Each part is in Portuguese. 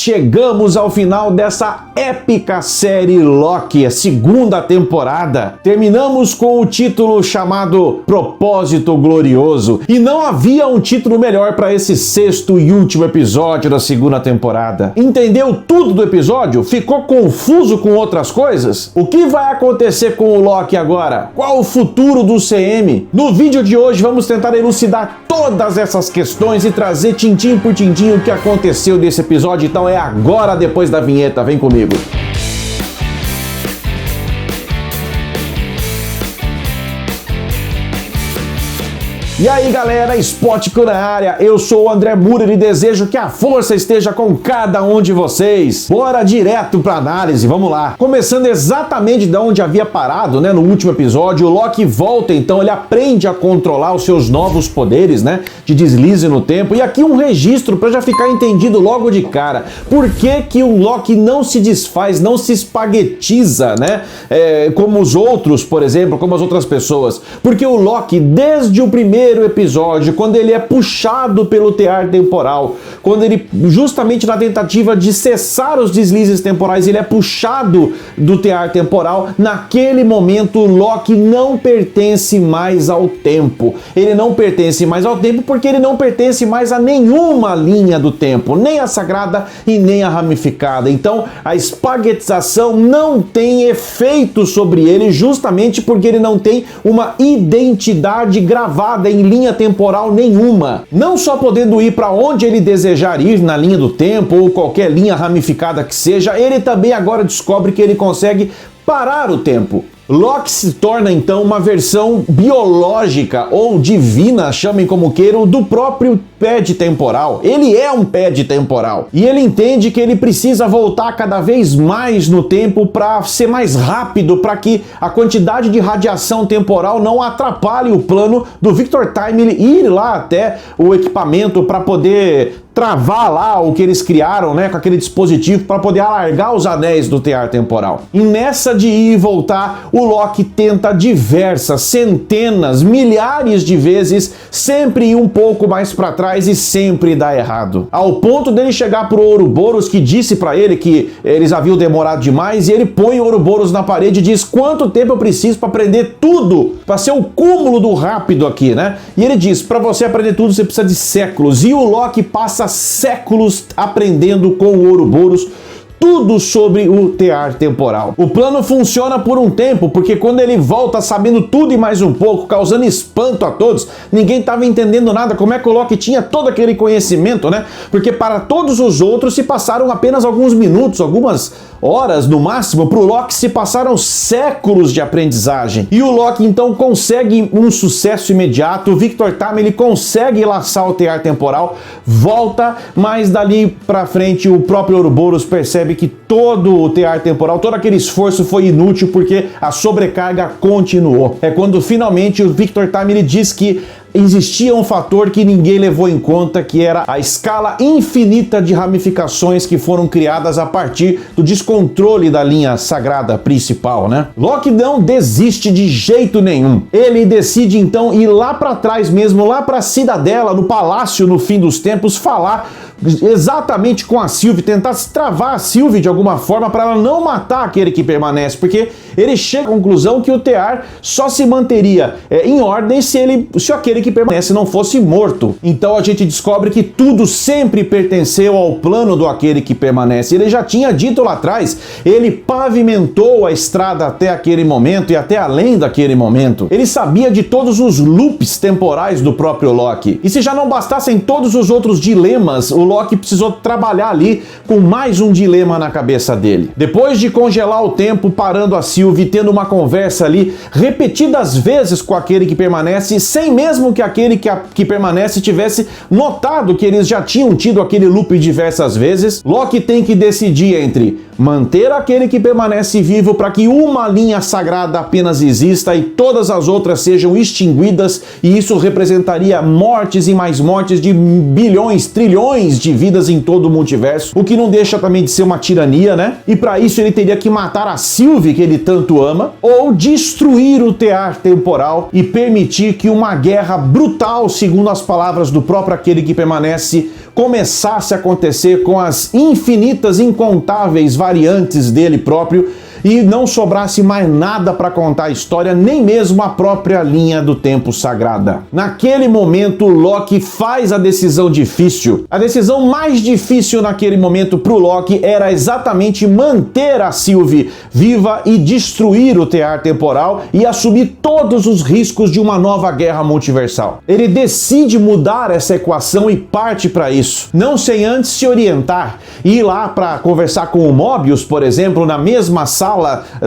chegamos ao final dessa épica série Loki, a segunda temporada. Terminamos com o título chamado Propósito Glorioso, e não havia um título melhor para esse sexto e último episódio da segunda temporada. Entendeu tudo do episódio? Ficou confuso com outras coisas? O que vai acontecer com o Loki agora? Qual o futuro do CM? No vídeo de hoje vamos tentar elucidar todas essas questões e trazer tintim por tintim o que aconteceu desse episódio. Então é agora, depois da vinheta, vem comigo. E aí galera, Spotco na área, eu sou o André Murer e desejo que a força esteja com cada um de vocês. Bora direto pra análise, vamos lá. Começando exatamente de onde havia parado, né, no último episódio, o Loki volta, então ele aprende a controlar os seus novos poderes, né, de deslize no tempo. E aqui um registro pra já ficar entendido logo de cara. Por que o Loki não se desfaz, não se espaguetiza, né, como os outros, por exemplo, como as outras pessoas? Porque o Loki, desde o primeiro episódio, quando ele é puxado pelo tear temporal, quando ele, justamente na tentativa de cessar os deslizes temporais, ele é puxado do tear temporal, naquele momento o Loki não pertence mais ao tempo. Ele não pertence mais ao tempo porque ele não pertence mais a nenhuma linha do tempo, nem a sagrada e nem a ramificada. Então a espaguetização não tem efeito sobre ele, justamente porque ele não tem uma identidade gravada em linha temporal nenhuma. Não só podendo ir para onde ele desejar ir na linha do tempo ou qualquer linha ramificada que seja, ele também agora descobre que ele consegue parar o tempo. Loki se torna então uma versão biológica ou divina, chamem como queiram, do próprio pad temporal. Ele é um pad temporal e ele entende que ele precisa voltar cada vez mais no tempo para ser mais rápido, para que a quantidade de radiação temporal não atrapalhe o plano do Victor Timely ir lá até o equipamento para poder travar lá o que eles criaram, né, com aquele dispositivo para poder alargar os anéis do tear temporal. E nessa de ir e voltar, o Loki tenta diversas, centenas, milhares de vezes, sempre ir um pouco mais para trás e sempre dá errado. Ao ponto dele chegar pro Ouroboros, que disse para ele que eles haviam demorado demais, e ele põe o Ouroboros na parede e diz: quanto tempo eu preciso para aprender tudo, para ser o cúmulo do rápido aqui, né? E ele diz: para você aprender tudo você precisa de séculos. E o Loki passa séculos aprendendo com o Ouroboros tudo sobre o tear temporal. O plano funciona por um tempo, porque quando ele volta sabendo tudo e mais um pouco, causando espanto a todos, ninguém estava entendendo nada. Como é que o Loki tinha todo aquele conhecimento, né? Porque para todos os outros se passaram apenas alguns minutos, algumas horas no máximo. Para o Loki se passaram séculos de aprendizagem. E o Loki então consegue um sucesso imediato. O Victor Timely consegue laçar o tear temporal, volta, mas dali para frente o próprio Ouroboros percebe que todo o tear temporal, todo aquele esforço foi inútil porque a sobrecarga continuou. É quando finalmente o Victor Timely diz que existia um fator que ninguém levou em conta, que era a escala infinita de ramificações que foram criadas a partir do descontrole da linha sagrada principal, né? Loki não desiste de jeito nenhum. Ele decide então ir lá para trás mesmo, lá para a Cidadela, no Palácio no Fim dos Tempos, falar exatamente com a Sylvie, tentar travar a Sylvie de alguma forma para ela não matar aquele que permanece, porque ele chega à conclusão que o tear só se manteria em ordem se aquele que permanece não fosse morto. Então a gente descobre que tudo sempre pertenceu ao plano do aquele que permanece. Ele já tinha dito lá atrás, ele pavimentou a estrada até aquele momento e até além daquele momento. Ele sabia de todos os loops temporais do próprio Loki. E se já não bastassem todos os outros dilemas, o Loki precisou trabalhar ali com mais um dilema na cabeça dele. Depois de congelar o tempo, parando a Sylvie, tendo uma conversa ali repetidas vezes com aquele que permanece, sem mesmo que aquele que permanece tivesse notado que eles já tinham tido aquele loop diversas vezes, Loki tem que decidir entre manter aquele que permanece vivo para que uma linha sagrada apenas exista e todas as outras sejam extinguidas, e isso representaria mortes e mais mortes de bilhões, trilhões de vidas em todo o multiverso, o que não deixa também de ser uma tirania, né? E para isso ele teria que matar a Sylvie, que ele tanto ama, ou destruir o tear temporal e permitir que uma guerra brutal, segundo as palavras do próprio aquele que permanece, começasse a acontecer com as infinitas, incontáveis variantes dele próprio e não sobrasse mais nada para contar a história, nem mesmo a própria linha do tempo sagrada. Naquele momento, Loki faz a decisão difícil. A decisão mais difícil naquele momento para o Loki era exatamente manter a Sylvie viva e destruir o tear temporal e assumir todos os riscos de uma nova guerra multiversal. Ele decide mudar essa equação e parte para isso, não sem antes se orientar e ir lá para conversar com o Mobius, por exemplo, na mesma sala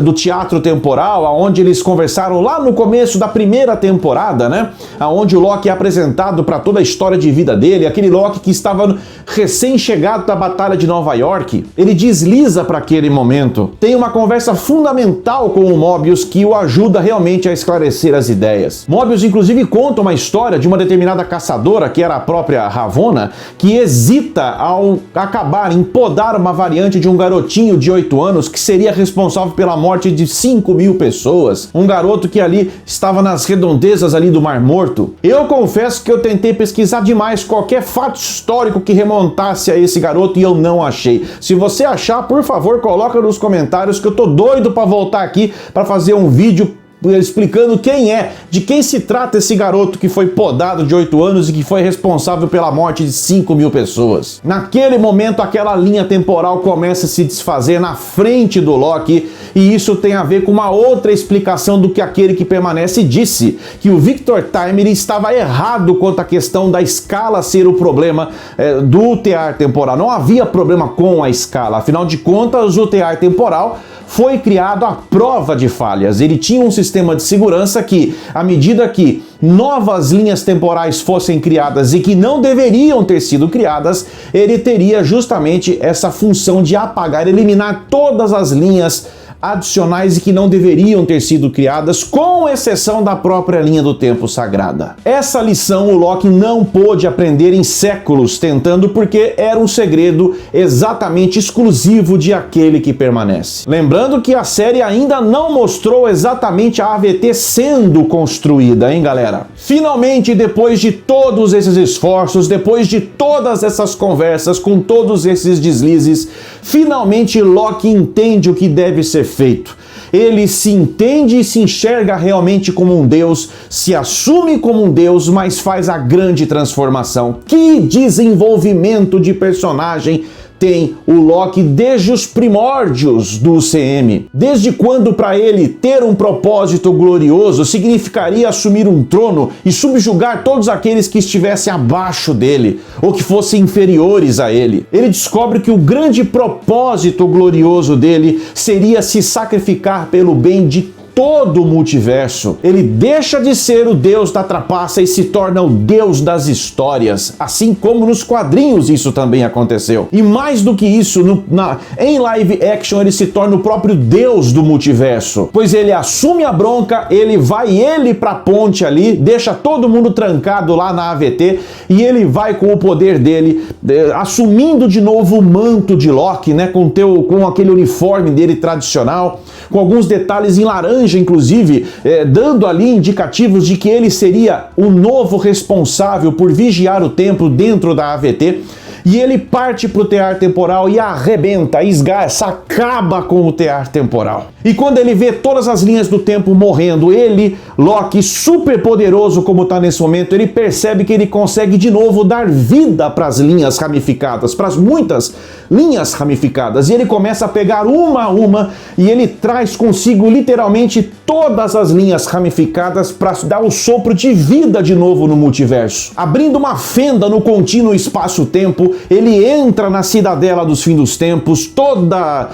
do teatro temporal, onde eles conversaram lá no começo da primeira temporada, né? Onde o Loki é apresentado para toda a história de vida dele, aquele Loki que estava recém-chegado da Batalha de Nova York. Ele desliza para aquele momento, tem uma conversa fundamental com o Mobius que o ajuda realmente a esclarecer as ideias. Mobius, inclusive, conta uma história de uma determinada caçadora, que era a própria Ravonna, que hesita ao acabar em podar uma variante de um garotinho de 8 anos que seria responsável pela morte de 5.000 pessoas, um garoto que ali estava nas redondezas ali do Mar Morto. Eu confesso que eu tentei pesquisar demais qualquer fato histórico que remontasse a esse garoto e eu não achei. Se você achar, por favor, coloca nos comentários que eu tô doido para voltar aqui para fazer um vídeo explicando de quem se trata esse garoto que foi podado de 8 anos e que foi responsável pela morte de 5.000 pessoas. Naquele momento, aquela linha temporal começa a se desfazer na frente do Loki, e isso tem a ver com uma outra explicação do que aquele que permanece disse, que o Victor Timely estava errado quanto à questão da escala ser o problema do tear temporal. Não havia problema com a escala, afinal de contas, o tear temporal foi criado à prova de falhas. Ele tinha um sistema de segurança que, à medida que novas linhas temporais fossem criadas e que não deveriam ter sido criadas, ele teria justamente essa função de apagar, eliminar todas as linhas adicionais e que não deveriam ter sido criadas, com exceção da própria linha do tempo sagrada. Essa lição o Loki não pôde aprender em séculos tentando, porque era um segredo exatamente exclusivo de aquele que permanece. Lembrando que a série ainda não mostrou exatamente a AVT sendo construída, hein, galera? Finalmente, depois de todos esses esforços, depois de todas essas conversas, com todos esses deslizes, finalmente Loki entende o que deve ser feito. Ele se entende e se enxerga realmente como um deus, se assume como um deus, mas faz a grande transformação. Que desenvolvimento de personagem tem o Loki desde os primórdios do UCM. Desde quando para ele ter um propósito glorioso significaria assumir um trono e subjugar todos aqueles que estivessem abaixo dele ou que fossem inferiores a ele. Ele descobre que o grande propósito glorioso dele seria se sacrificar pelo bem de todo o multiverso. Ele deixa de ser o deus da trapaça e se torna o deus das histórias, assim como nos quadrinhos isso também aconteceu. E mais do que isso, em live action ele se torna o próprio deus do multiverso, pois ele assume a bronca, ele vai pra ponte ali, deixa todo mundo trancado lá na AVT e ele vai com o poder dele, assumindo de novo o manto de Loki, né, com aquele uniforme dele tradicional, com alguns detalhes em laranja, inclusive, dando ali indicativos de que ele seria o novo responsável por vigiar o templo dentro da AVT. E ele parte pro tear temporal e arrebenta, esgarça, acaba com o tear temporal. E quando ele vê todas as linhas do tempo morrendo, ele, Loki, super poderoso como tá nesse momento, ele percebe que ele consegue de novo dar vida para as linhas ramificadas, para as muitas linhas ramificadas. E ele começa a pegar uma a uma e ele traz consigo literalmente todas as linhas ramificadas para dar o sopro de vida de novo no multiverso. Abrindo uma fenda no contínuo espaço-tempo, ele entra na cidadela dos fins dos tempos, toda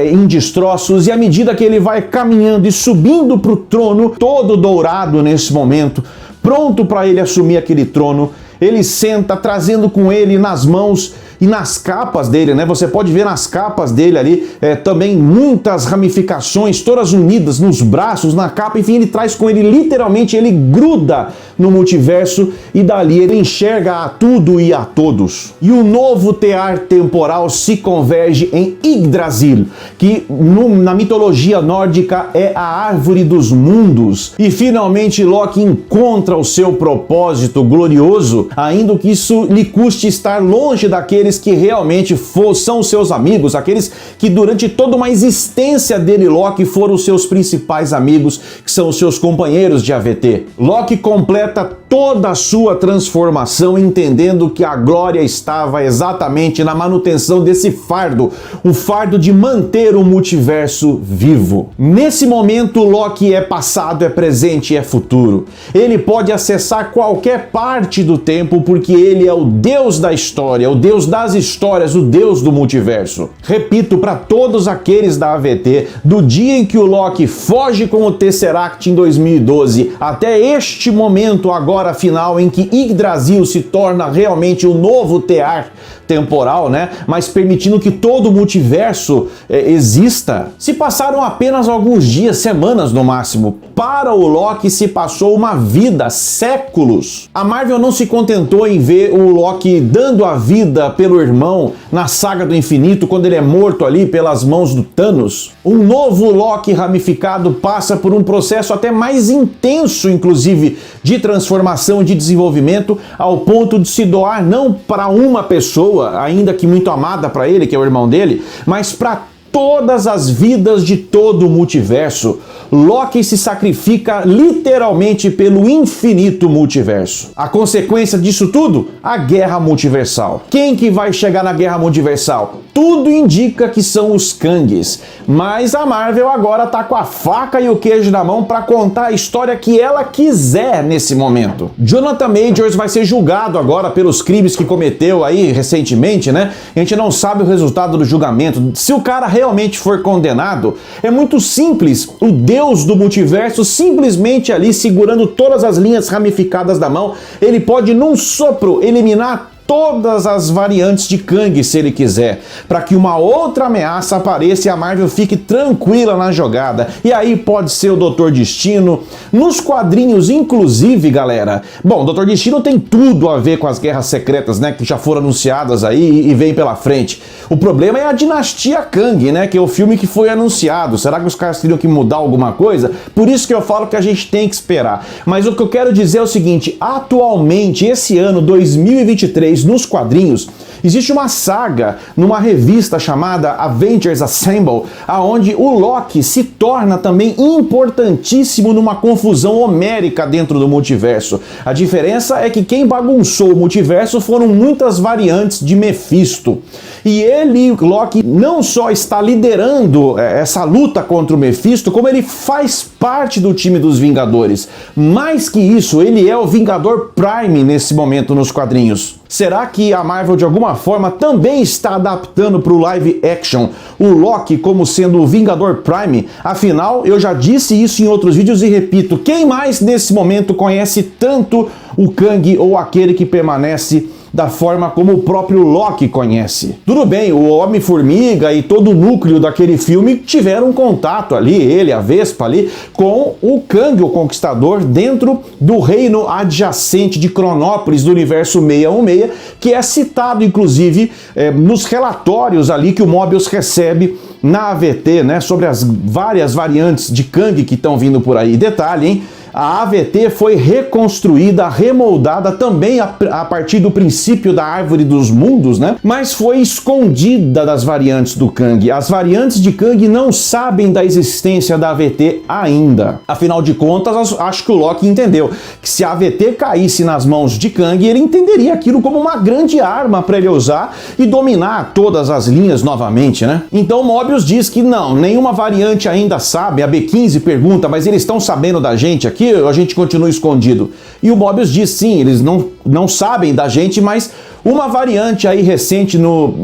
em destroços, e à medida que ele vai caminhando e subindo para o trono, todo dourado nesse momento, pronto para ele assumir aquele trono, ele senta, trazendo com ele nas mãos E nas capas dele, né? Você pode ver nas capas dele ali também muitas ramificações, todas unidas nos braços, na capa, enfim, ele traz com ele, literalmente, ele gruda no multiverso e dali ele enxerga a tudo e a todos. E o novo tear temporal se converge em Yggdrasil, que na mitologia nórdica é a árvore dos mundos. E finalmente Loki encontra o seu propósito glorioso, ainda que isso lhe custe estar longe daqueles que realmente são seus amigos, aqueles que durante toda uma existência dele, Loki, foram os seus principais amigos, que são os seus companheiros de AVT. Loki completa toda a sua transformação, entendendo que a glória estava exatamente na manutenção desse fardo, o fardo de manter o multiverso vivo. Nesse momento, Loki é passado, é presente e é futuro. Ele pode acessar qualquer parte do tempo, porque ele é o Deus da história, o Deus das histórias, o Deus do multiverso. Repito para todos aqueles da AVT, do dia em que o Loki foge com o Tesseract em 2012 até este momento agora final em que Yggdrasil se torna realmente o novo tear temporal, né? Mas permitindo que todo o multiverso exista. Se passaram apenas alguns dias, semanas no máximo. Para o Loki se passou uma vida, séculos. A Marvel não se contentou em ver o Loki dando a vida pelo irmão na Saga do Infinito, quando ele é morto ali pelas mãos do Thanos. Um novo Loki ramificado passa por um processo até mais intenso, inclusive, de transformação, de desenvolvimento, ao ponto de se doar não para uma pessoa, ainda que muito amada para ele, que é o irmão dele, mas para todas as vidas de todo o multiverso. Loki se sacrifica literalmente pelo infinito multiverso. A consequência disso tudo? A guerra multiversal. Quem que vai chegar na guerra multiversal? Tudo indica que são os Kangs, mas a Marvel agora tá com a faca e o queijo na mão para contar a história que ela quiser nesse momento. Jonathan Majors vai ser julgado agora pelos crimes que cometeu aí recentemente, né? A gente não sabe o resultado do julgamento. Se o cara realmente for condenado, é muito simples. O Deus do multiverso simplesmente ali segurando todas as linhas ramificadas da mão, ele pode num sopro eliminar todas as variantes de Kang, se ele quiser, para que uma outra ameaça apareça e a Marvel fique tranquila na jogada. E aí pode ser o Doutor Destino. Nos quadrinhos, inclusive, galera, bom, o Doutor Destino tem tudo a ver com as guerras secretas, né, que já foram anunciadas aí e vem pela frente. O problema é a Dinastia Kang, né, que é o filme que foi anunciado. Será que os caras teriam que mudar alguma coisa? Por isso que eu falo que a gente tem que esperar. Mas o que eu quero dizer é o seguinte, atualmente, esse ano, 2023, nos quadrinhos, existe uma saga numa revista chamada Avengers Assemble, aonde o Loki se torna também importantíssimo numa confusão homérica dentro do multiverso. A diferença é que quem bagunçou o multiverso foram muitas variantes de Mephisto. E ele, Loki, não só está liderando essa luta contra o Mephisto, como ele faz parte do time dos Vingadores. Mais que isso, ele é o Vingador Prime nesse momento nos quadrinhos. Será que a Marvel de alguma forma também está adaptando para o live action o Loki como sendo o Vingador Prime? Afinal, eu já disse isso em outros vídeos e repito, quem mais nesse momento conhece tanto o Kang ou aquele que permanece da forma como o próprio Loki conhece? Tudo bem, o Homem-Formiga e todo o núcleo daquele filme tiveram contato ali, ele, a Vespa ali, com o Kang, o Conquistador, dentro do reino adjacente de Cronópolis do universo 616, que é citado, inclusive, nos relatórios ali que o Mobius recebe na AVT, né, sobre as várias variantes de Kang que estão vindo por aí. Detalhe, hein? A AVT foi reconstruída, remoldada também a partir do princípio da Árvore dos Mundos, né? Mas foi escondida das variantes do Kang. As variantes de Kang não sabem da existência da AVT ainda. Afinal de contas, acho que o Loki entendeu que se a AVT caísse nas mãos de Kang, ele entenderia aquilo como uma grande arma para ele usar e dominar todas as linhas novamente, né? Então Mobius diz que não, nenhuma variante ainda sabe. A B15 pergunta, mas eles estão sabendo da gente aqui? A gente continua escondido. E o Mobius diz sim, eles não sabem da gente, mas uma variante aí recente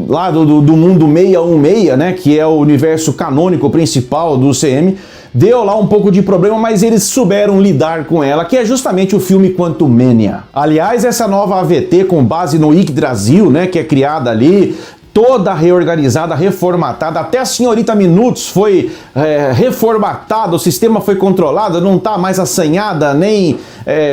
lá do mundo 616, né, que é o universo canônico principal do UCM, deu lá um pouco de problema, mas eles souberam lidar com ela, que é justamente o filme Quantumania. Aliás, essa nova AVT com base no Yggdrasil, né, que é criada ali, toda reorganizada, reformatada, até a Senhorita Minutos foi reformatada, o sistema foi controlado, não tá mais assanhada, nem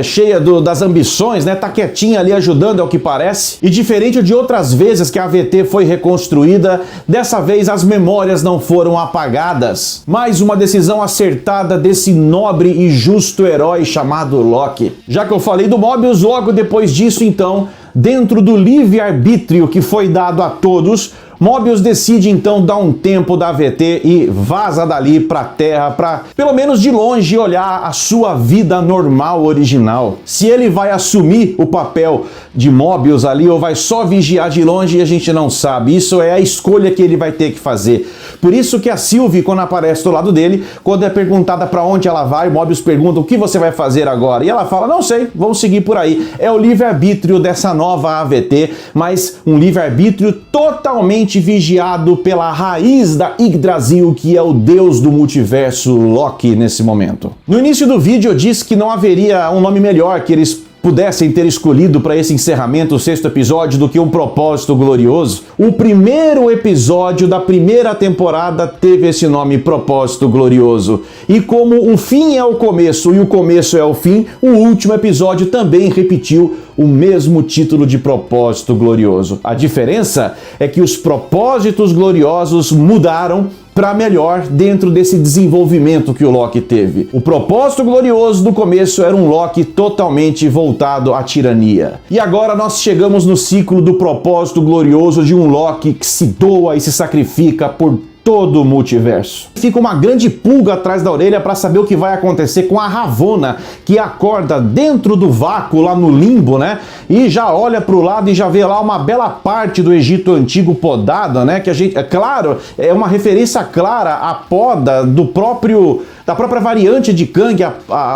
cheia das ambições, né? Tá quietinha ali ajudando, é o que parece. E diferente de outras vezes que a AVT foi reconstruída, dessa vez as memórias não foram apagadas. Mais uma decisão acertada desse nobre e justo herói chamado Loki. Já que eu falei do Mobius, logo depois disso, então, dentro do livre-arbítrio que foi dado a todos, Mobius decide então dar um tempo da AVT e vaza dali pra Terra pra, pelo menos de longe, olhar a sua vida normal original. Se ele vai assumir o papel de Mobius ali ou vai só vigiar de longe, a gente não sabe. Isso é a escolha que ele vai ter que fazer. Por isso que a Sylvie, quando aparece do lado dele, quando é perguntada pra onde ela vai, Mobius pergunta: o que você vai fazer agora? E ela fala: não sei, vamos seguir por aí. É o livre-arbítrio dessa nova AVT, mas um livre-arbítrio totalmente vigiado pela raiz da Yggdrasil, que é o deus do multiverso Loki nesse momento. No início do vídeo eu disse que não haveria um nome melhor que eles pudessem ter escolhido para esse encerramento, o 6º episódio, do que Um Propósito Glorioso. O primeiro episódio da primeira temporada teve esse nome, Propósito Glorioso. E como o fim é o começo e o começo é o fim, o último episódio também repetiu o mesmo título de Propósito Glorioso. A diferença é que os propósitos gloriosos mudaram para melhor dentro desse desenvolvimento que o Loki teve. O propósito glorioso do começo era um Loki totalmente voltado à tirania. E agora nós chegamos no ciclo do propósito glorioso de um Loki que se doa e se sacrifica por todo o multiverso. Fica uma grande pulga atrás da orelha para saber o que vai acontecer com a Ravonna, que acorda dentro do vácuo lá no limbo, né? E já olha para o lado e já vê lá uma bela parte do Egito Antigo podada, né? Que a gente, é claro, é uma referência clara à poda da própria variante de Kang,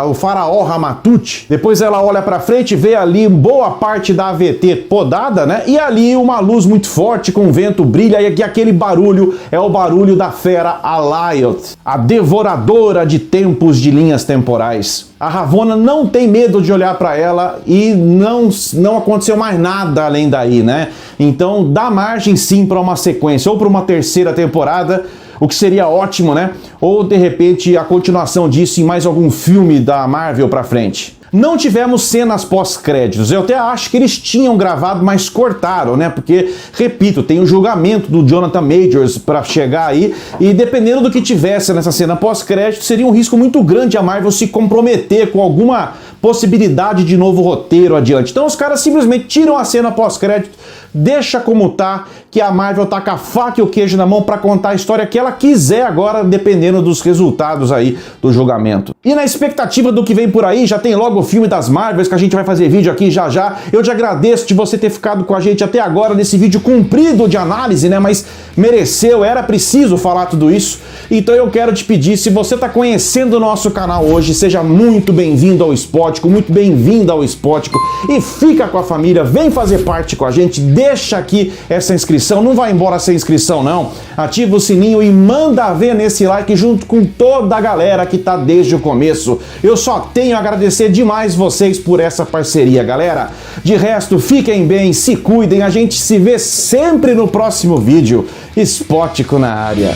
o faraó Ramatut. Depois ela olha para frente e vê ali boa parte da AVT podada, né? E ali uma luz muito forte com vento brilha e aquele barulho é o barulho da fera Alioth, a devoradora de tempos de linhas temporais. A Ravonna não tem medo de olhar para ela e não aconteceu mais nada além daí, né? Então dá margem sim para uma sequência ou para uma terceira temporada, o que seria ótimo, né? Ou de repente a continuação disso em mais algum filme da Marvel pra frente. Não tivemos cenas pós-créditos, eu até acho que eles tinham gravado, mas cortaram, né? Porque, repito, tem o julgamento do Jonathan Majors para chegar aí, e dependendo do que tivesse nessa cena pós-crédito, seria um risco muito grande a Marvel se comprometer com alguma possibilidade de novo roteiro adiante. Então os caras simplesmente tiram a cena pós-crédito, deixa como tá, que a Marvel tá com a faca e o queijo na mão para contar a história que ela quiser agora, dependendo dos resultados aí do julgamento. E na expectativa do que vem por aí, já tem logo o filme das Marvels, que a gente vai fazer vídeo aqui já já. Eu te agradeço de você ter ficado com a gente até agora nesse vídeo comprido de análise, né? Mas mereceu, era preciso falar tudo isso. Então eu quero te pedir, se você tá conhecendo o nosso canal hoje, seja muito bem-vindo ao Spótico, muito bem-vinda ao Spótico, e fica com a família, vem fazer parte com a gente, deixa aqui essa inscrição, não vai embora sem inscrição não, ativa o sininho e manda ver nesse like junto com toda a galera que tá desde o começo. Eu só tenho a agradecer demais vocês por essa parceria, galera. De resto, fiquem bem, se cuidem, a gente se vê sempre no próximo vídeo. Spótico na área.